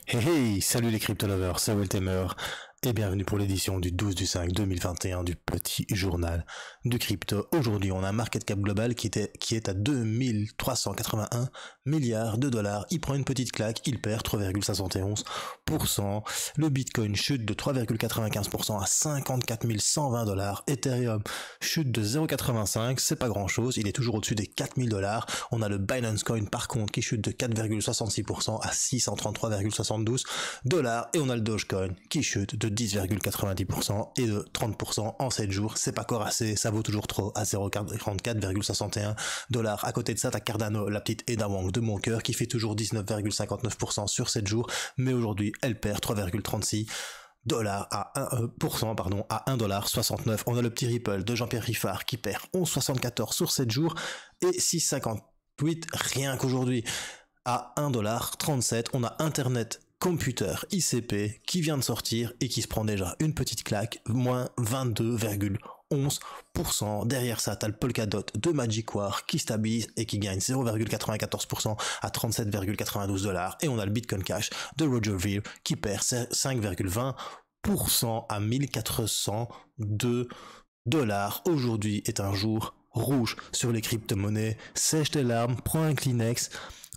Hey hey, salut les crypto lovers, c'est Weltemer et bienvenue pour l'édition du 12 du 5 2021 du petit journal du crypto. Aujourd'hui, on a un market cap global qui est à 2381 milliards de dollars. Il prend une petite claque, il perd 3,71%. Le Bitcoin chute de 3,95% à 54 120 dollars. Ethereum chute de 0,85, c'est pas grand chose, il est toujours au-dessus des 4000 dollars. On a le Binance Coin par contre qui chute de 4,66% à 633,72 dollars et on a le Dogecoin qui chute de 10,90% et de 30% en 7 jours. C'est pas encore assez, ça vaut toujours trop à 0,44,61 dollars. À côté de ça, t'as Cardano, la petite Eda Wong de mon cœur qui fait toujours 19,59% sur 7 jours, mais aujourd'hui elle perd 3,36 dollars à 1%, à 1,69$. On a le petit Ripple de Jean-Pierre Riffard qui perd 11,74 sur 7 jours et 6,58 rien qu'aujourd'hui à 1,37$. On a Internet Computer ICP qui vient de sortir et qui se prend déjà une petite claque, moins 22,11%. Derrière ça, t'as le Polkadot de Magic War qui stabilise et qui gagne 0,94% à 37,92 dollars. Et on a le Bitcoin Cash de Roger Ver qui perd 5,20% à 1402 dollars. Aujourd'hui est un jour rouge sur les crypto-monnaies. Sèche tes larmes, prends un Kleenex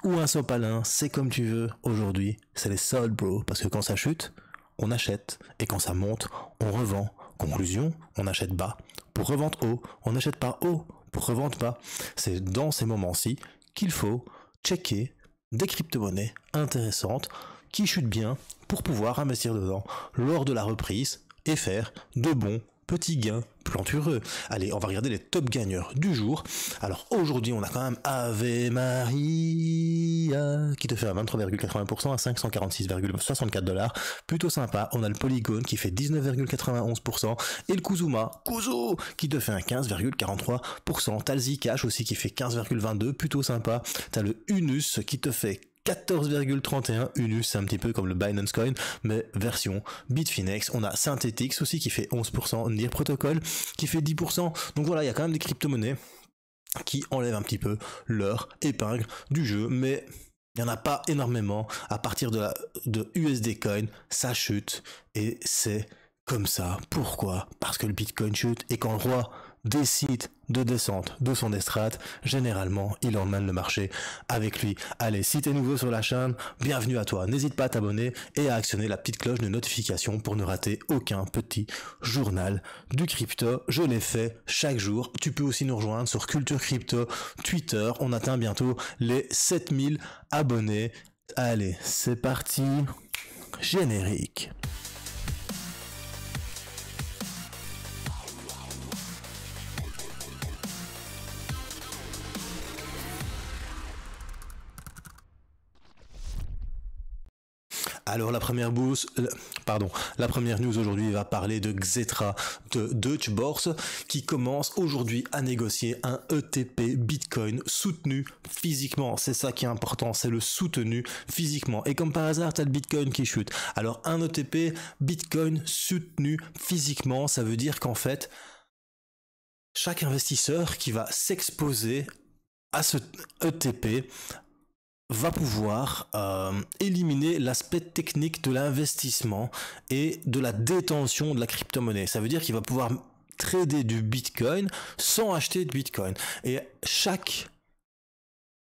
ou un sopalin, c'est comme tu veux. Aujourd'hui, c'est les soldes, bro, parce que quand ça chute, on achète, et quand ça monte, on revend. Conclusion, on achète bas pour revendre haut, on n'achète pas haut pour revendre bas. C'est dans ces moments-ci qu'il faut checker des crypto-monnaies intéressantes qui chutent bien pour pouvoir investir dedans lors de la reprise et faire de bons petits gains plantureux. Allez, on va regarder les top gagneurs du jour. Alors aujourd'hui, on a quand même Ave Maria qui te fait à 23,80% à 546,64 dollars. Plutôt sympa. On a le Polygon qui fait 19,91% et le Kuzuma, Kuzu, qui te fait un 15,43%. T'as le Zcash aussi qui fait 15,22, plutôt sympa. T'as le Unus qui te fait 14,31 Unus, c'est un petit peu comme le Binance Coin, mais version Bitfinex. On a Synthetix aussi qui fait 11%, Near Protocol qui fait 10%. Donc voilà, il y a quand même des crypto-monnaies qui enlèvent un petit peu leur épingle du jeu, mais il n'y en a pas énormément. À partir de USD Coin, ça chute et c'est comme ça. Pourquoi? Parce que le Bitcoin chute et quand le roi décide de descendre de son estrade, généralement, il emmène le marché avec lui. Allez, si t'es nouveau sur la chaîne, bienvenue à toi. N'hésite pas à t'abonner et à actionner la petite cloche de notification pour ne rater aucun petit journal du crypto. Je l'ai fait chaque jour. Tu peux aussi nous rejoindre sur Culture Crypto, Twitter. On atteint bientôt les 7000 abonnés. Allez, c'est parti. Générique. Alors la première news aujourd'hui va parler de Xetra de Deutsche Börse qui commence aujourd'hui à négocier un ETP Bitcoin soutenu physiquement. C'est ça qui est important, c'est le soutenu physiquement. Et comme par hasard, t'as le Bitcoin qui chute. Alors un ETP Bitcoin soutenu physiquement, ça veut dire qu'en fait, chaque investisseur qui va s'exposer à ce ETP va pouvoir éliminer l'aspect technique de l'investissement et de la détention de la crypto-monnaie. Ça veut dire qu'il va pouvoir trader du Bitcoin sans acheter de Bitcoin. Et chaque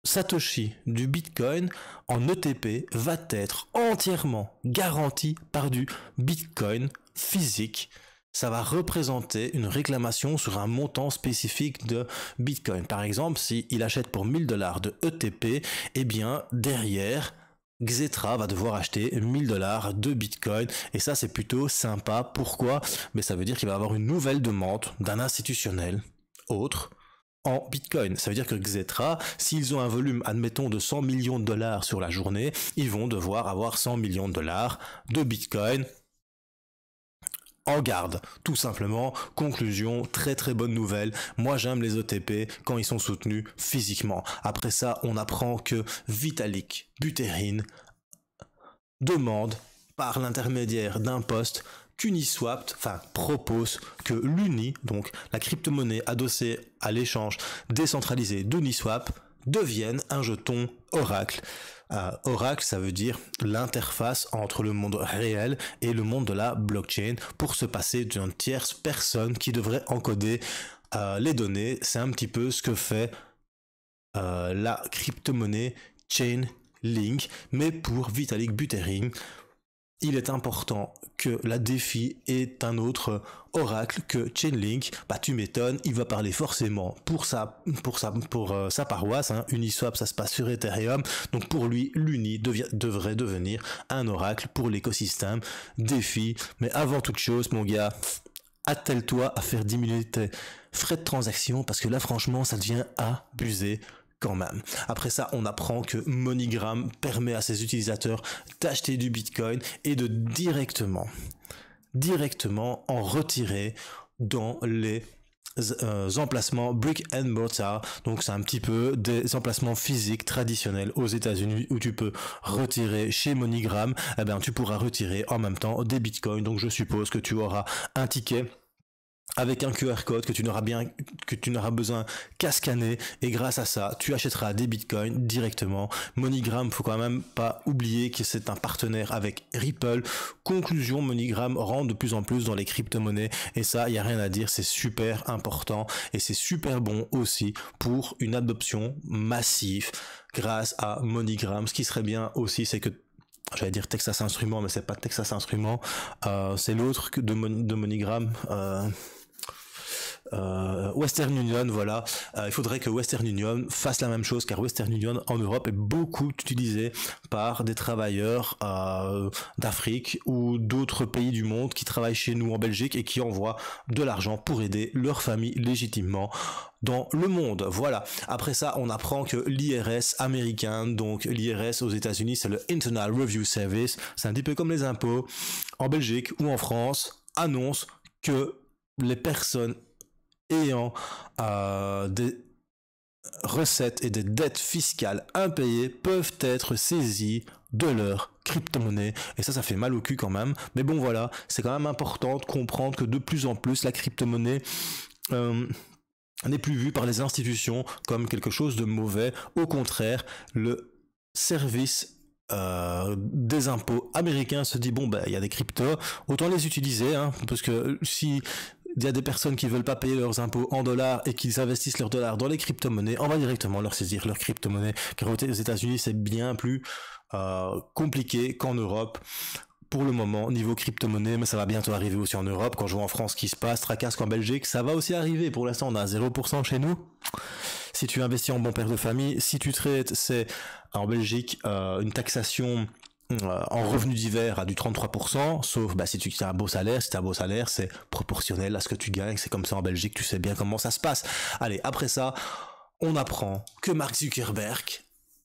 Satoshi du Bitcoin en ETP va être entièrement garanti par du Bitcoin physique. Ça va représenter une réclamation sur un montant spécifique de Bitcoin. Par exemple, s'il achète pour 1000 dollars de ETP, eh bien, derrière, Xetra va devoir acheter 1000 dollars de Bitcoin. Et ça, c'est plutôt sympa. Pourquoi? Mais ça veut dire qu'il va avoir une nouvelle demande d'un institutionnel autre en Bitcoin. Ça veut dire que Xetra, s'ils ont un volume, admettons, de 100 millions de dollars sur la journée, ils vont devoir avoir 100 millions de dollars de Bitcoin en garde, tout simplement. Conclusion, très très bonne nouvelle. Moi j'aime les ETP quand ils sont soutenus physiquement. Après ça, on apprend que Vitalik Buterin demande par l'intermédiaire d'un poste qu'Uniswap, propose que l'Uni, donc la crypto-monnaie adossée à l'échange décentralisé d'Uniswap, devienne un jeton Oracle. Oracle, ça veut dire l'interface entre le monde réel et le monde de la blockchain pour se passer d'une tierce personne qui devrait encoder les données. C'est un petit peu ce que fait la crypto-monnaie Chainlink, mais pour Vitalik Buterin. Il est important que la DeFi ait un autre oracle que Chainlink. Bah tu m'étonnes, il va parler forcément pour sa paroisse. Hein. Uniswap, ça se passe sur Ethereum. Donc pour lui, l'Uni devrait devenir un oracle pour l'écosystème DeFi. Mais avant toute chose, mon gars, attelle-toi à faire diminuer tes frais de transaction parce que là, franchement, ça devient abusé. Quand même. Après ça, on apprend que MoneyGram permet à ses utilisateurs d'acheter du Bitcoin et de directement en retirer dans les emplacements brick and mortar. Donc c'est un petit peu des emplacements physiques traditionnels aux États-Unis où tu peux retirer chez MoneyGram. Eh bien, tu pourras retirer en même temps des Bitcoins. Donc je suppose que tu auras un ticket avec un QR code que tu n'auras besoin qu'à scanner, et grâce à ça, tu achèteras des bitcoins directement. MoneyGram, faut quand même pas oublier que c'est un partenaire avec Ripple. Conclusion, MoneyGram rentre de plus en plus dans les crypto-monnaies, et ça, il y a rien à dire, c'est super important, et c'est super bon aussi pour une adoption massive grâce à MoneyGram. Ce qui serait bien aussi, c'est que j'allais dire Texas Instruments, mais c'est pas Texas Instruments, c'est l'autre de MoneyGram, Western Union, voilà. Il faudrait que Western Union fasse la même chose, car Western Union en Europe est beaucoup utilisé par des travailleurs d'Afrique ou d'autres pays du monde qui travaillent chez nous en Belgique et qui envoient de l'argent pour aider leur famille légitimement dans le monde. Voilà. Après ça, on apprend que l'IRS américain, donc l'IRS aux États-Unis, c'est le Internal Review Service, c'est un petit peu comme les impôts en Belgique ou en France, annonce que les personnes ayant des recettes et des dettes fiscales impayées peuvent être saisies de leur crypto-monnaie. Et ça fait mal au cul quand même. Mais bon, voilà, c'est quand même important de comprendre que de plus en plus, la crypto-monnaie n'est plus vue par les institutions comme quelque chose de mauvais. Au contraire, le service des impôts américains se dit, bon, il y a des cryptos, autant les utiliser, hein, parce que si il y a des personnes qui veulent pas payer leurs impôts en dollars et qu'ils investissent leurs dollars dans les crypto-monnaies, on va directement leur saisir leurs crypto-monnaies, car aux États-Unis c'est bien plus compliqué qu'en Europe pour le moment niveau crypto-monnaie, mais ça va bientôt arriver aussi en Europe. Quand je vois en France ce qui se passe, tracasse qu'en Belgique, ça va aussi arriver. Pour l'instant on a 0% chez nous. Si tu investis en bon père de famille, si tu traites, c'est en Belgique une taxation en revenu divers à du 33%, sauf si tu as un beau salaire, c'est proportionnel à ce que tu gagnes, c'est comme ça en Belgique, tu sais bien comment ça se passe. Allez, après ça, on apprend que Mark Zuckerberg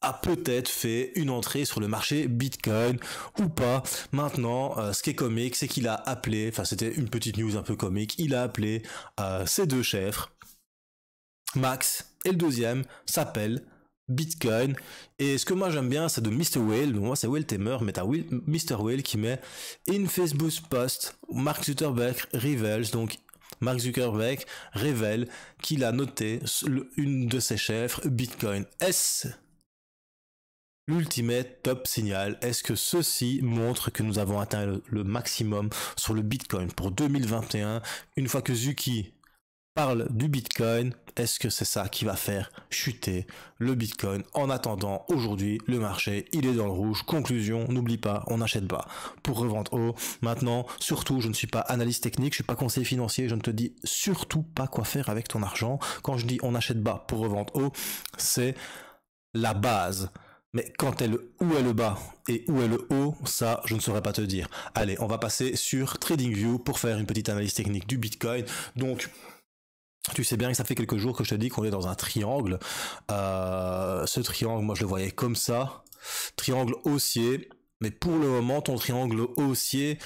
a peut-être fait une entrée sur le marché Bitcoin ou pas. Maintenant, ce qui est comique, c'est qu'il a appelé, c'était une petite news un peu comique, il a appelé ses deux chefs, Max, et le deuxième s'appelle Bitcoin. Et ce que moi j'aime bien, c'est de Mr. Whale. Donc moi c'est Whale Tamer, mais t'as Mr. Whale qui met in Facebook post, Mark Zuckerberg reveals, donc Mark Zuckerberg révèle qu'il a noté une de ses chiffres Bitcoin. Est-ce l'ultimate top signal? Est-ce que ceci montre que nous avons atteint le maximum sur le Bitcoin pour 2021? Une fois que Zuki parle du Bitcoin, est-ce que c'est ça qui va faire chuter le Bitcoin? En attendant, aujourd'hui, le marché, il est dans le rouge. Conclusion, n'oublie pas, on n'achète pas pour revendre haut. Maintenant, surtout, je ne suis pas analyste technique, je suis pas conseiller financier, je ne te dis surtout pas quoi faire avec ton argent. Quand je dis on n'achète pas pour revendre haut, c'est la base. Mais où est le bas et où est le haut, ça, je ne saurais pas te dire. Allez, on va passer sur TradingView pour faire une petite analyse technique du Bitcoin. Donc, tu sais bien que ça fait quelques jours que je te dis qu'on est dans un triangle. Ce triangle, moi je le voyais comme ça. Triangle haussier. Mais pour le moment, ton triangle haussier,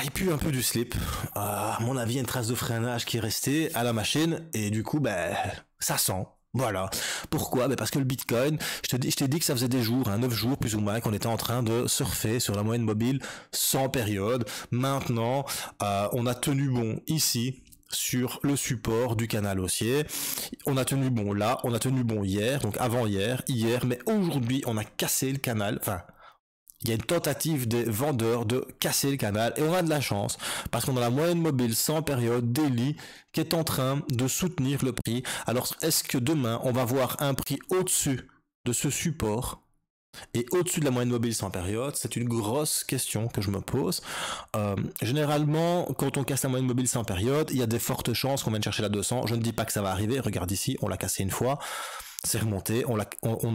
il pue un peu du slip. À mon avis, il y a une trace de freinage qui est restée à la machine. Et du coup, ça sent. Voilà. Pourquoi? Parce que le Bitcoin, je t'ai dit que ça faisait des jours, 9 jours plus ou moins, qu'on était en train de surfer sur la moyenne mobile sans période. Maintenant, on a tenu bon ici. sur le support du canal haussier. On a tenu bon là, on a tenu bon hier, donc avant-hier, hier, mais aujourd'hui on a cassé le canal, enfin il y a une tentative des vendeurs de casser le canal et on a de la chance parce qu'on a la moyenne mobile sans période daily qui est en train de soutenir le prix. Alors est-ce que demain on va voir un prix au-dessus de ce support et au-dessus de la moyenne mobile sans période? C'est une grosse question que je me pose. Généralement, quand on casse la moyenne mobile sans période, il y a des fortes chances qu'on vienne chercher la 200. Je ne dis pas que ça va arriver. Regarde ici, on l'a cassé une fois. C'est remonté, on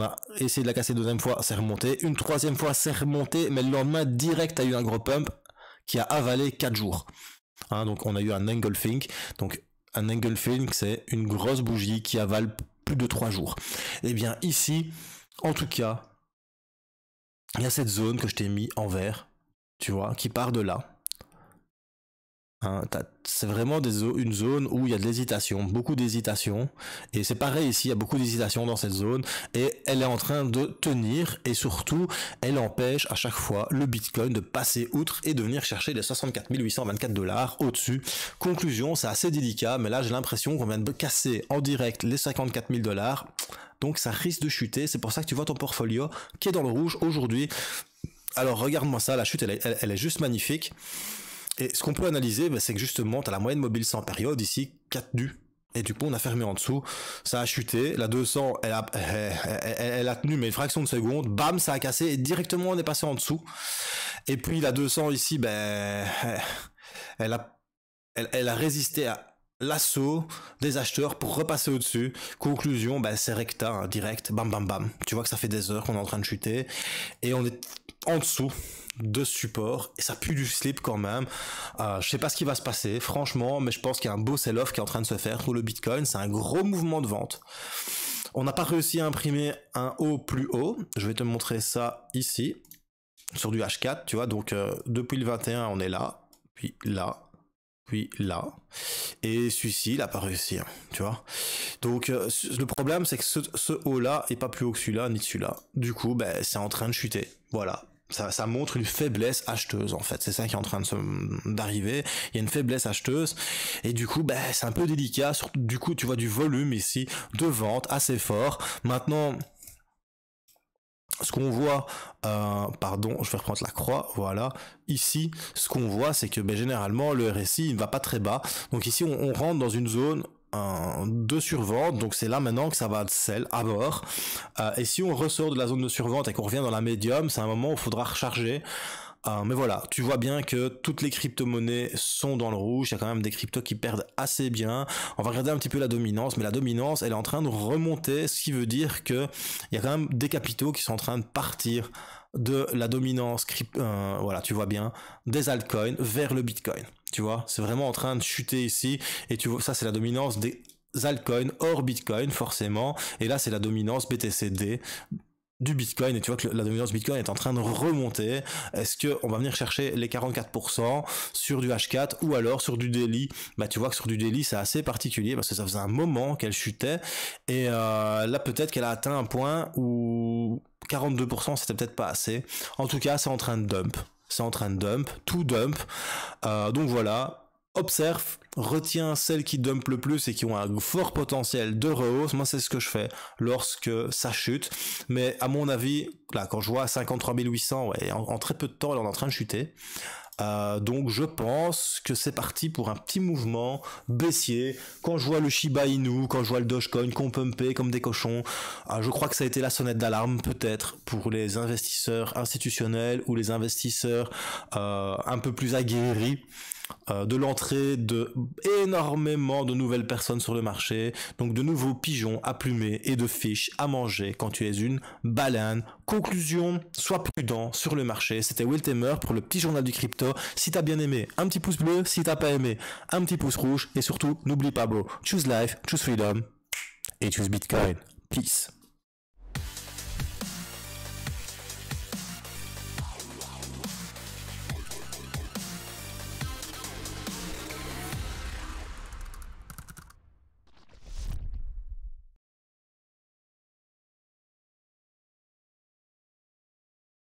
a essayé de la casser une deuxième fois, c'est remonté, une troisième fois c'est remonté, mais le lendemain direct a eu un gros pump qui a avalé 4 jours. Hein, donc on a eu un engulfing, donc un engulfing c'est une grosse bougie qui avale plus de 3 jours. Et bien ici, en tout cas, il y a cette zone que je t'ai mis en vert, tu vois, qui part de là. Hein, c'est vraiment une zone où il y a de l'hésitation, beaucoup d'hésitation, et c'est pareil ici, il y a beaucoup d'hésitation dans cette zone, et elle est en train de tenir, et surtout, elle empêche à chaque fois le Bitcoin de passer outre et de venir chercher les 64 824 $ au-dessus. Conclusion, c'est assez délicat, mais là j'ai l'impression qu'on vient de casser en direct les 54 000 $, donc ça risque de chuter, c'est pour ça que tu vois ton portfolio qui est dans le rouge aujourd'hui. Alors regarde-moi ça, la chute elle est juste magnifique. Et ce qu'on peut analyser, c'est que justement, tu as la moyenne mobile sans période ici, 4 nus. Et du coup, on a fermé en dessous, ça a chuté, la 200, elle a tenu, mais une fraction de seconde, bam, ça a cassé, et directement, on est passé en dessous. Et puis, la 200 ici, elle a résisté à l'assaut des acheteurs pour repasser au-dessus. Conclusion, c'est recta, hein, direct, bam, bam, bam. Tu vois que ça fait des heures qu'on est en train de chuter, et on est en dessous de support et ça pue du slip quand même. Je sais pas ce qui va se passer franchement, mais je pense qu'il y a un beau sell-off qui est en train de se faire pour le Bitcoin. C'est un gros mouvement de vente. On n'a pas réussi à imprimer un haut plus haut. Je vais te montrer ça ici sur du H4, tu vois. Donc depuis le 21 on est là, puis là, puis là, et celui-ci il n'a pas réussi, hein, tu vois. Donc le problème c'est que ce haut là est pas plus haut que celui-là ni celui-là. Du coup c'est en train de chuter. Voilà. Ça montre une faiblesse acheteuse en fait, c'est ça qui est en train d'arriver, il y a une faiblesse acheteuse et du coup c'est un peu délicat, du coup tu vois du volume ici de vente assez fort. Maintenant ce qu'on voit, pardon, je vais reprendre la croix, voilà, ici ce qu'on voit c'est que généralement le RSI il ne va pas très bas, donc ici on rentre dans une zone de survente, donc c'est là maintenant que ça va sell à bord, et si on ressort de la zone de survente et qu'on revient dans la médium, c'est un moment où il faudra recharger, mais voilà, tu vois bien que toutes les crypto-monnaies sont dans le rouge, il y a quand même des cryptos qui perdent assez bien. On va regarder un petit peu la dominance, mais la dominance elle est en train de remonter, ce qui veut dire que il y a quand même des capitaux qui sont en train de partir de la dominance voilà, tu vois bien, des altcoins vers le Bitcoin. Tu vois, c'est vraiment en train de chuter ici, et tu vois, ça c'est la dominance des altcoins hors Bitcoin forcément, et là c'est la dominance BTCD du Bitcoin, et tu vois que la dominance Bitcoin est en train de remonter. Est-ce qu'on va venir chercher les 44% sur du H4 ou alors sur du daily? Tu vois que sur du daily c'est assez particulier parce que ça faisait un moment qu'elle chutait, et là peut-être qu'elle a atteint un point où 42% c'était peut-être pas assez. En tout cas c'est en train de dump. C'est en train de dump, tout dump. Donc voilà, observe, retiens celles qui dumpent le plus et qui ont un fort potentiel de rehausse. Moi c'est ce que je fais lorsque ça chute. Mais à mon avis, là quand je vois 53 800, ouais, en très peu de temps, on est en train de chuter. Donc je pense que c'est parti pour un petit mouvement baissier. Quand je vois le Shiba Inu, quand je vois le Dogecoin qu'on pumpait comme des cochons, je crois que ça a été la sonnette d'alarme peut-être pour les investisseurs institutionnels ou les investisseurs un peu plus aguerris, de l'entrée de énormément de nouvelles personnes sur le marché, donc de nouveaux pigeons à plumer et de fiches à manger quand tu es une baleine. Conclusion, sois prudent sur le marché. C'était Will Temer pour le petit journal du crypto. Si t'as bien aimé, un petit pouce bleu. Si t'as pas aimé, un petit pouce rouge. Et surtout, n'oublie pas bro, choose life, choose freedom et choose Bitcoin. Peace.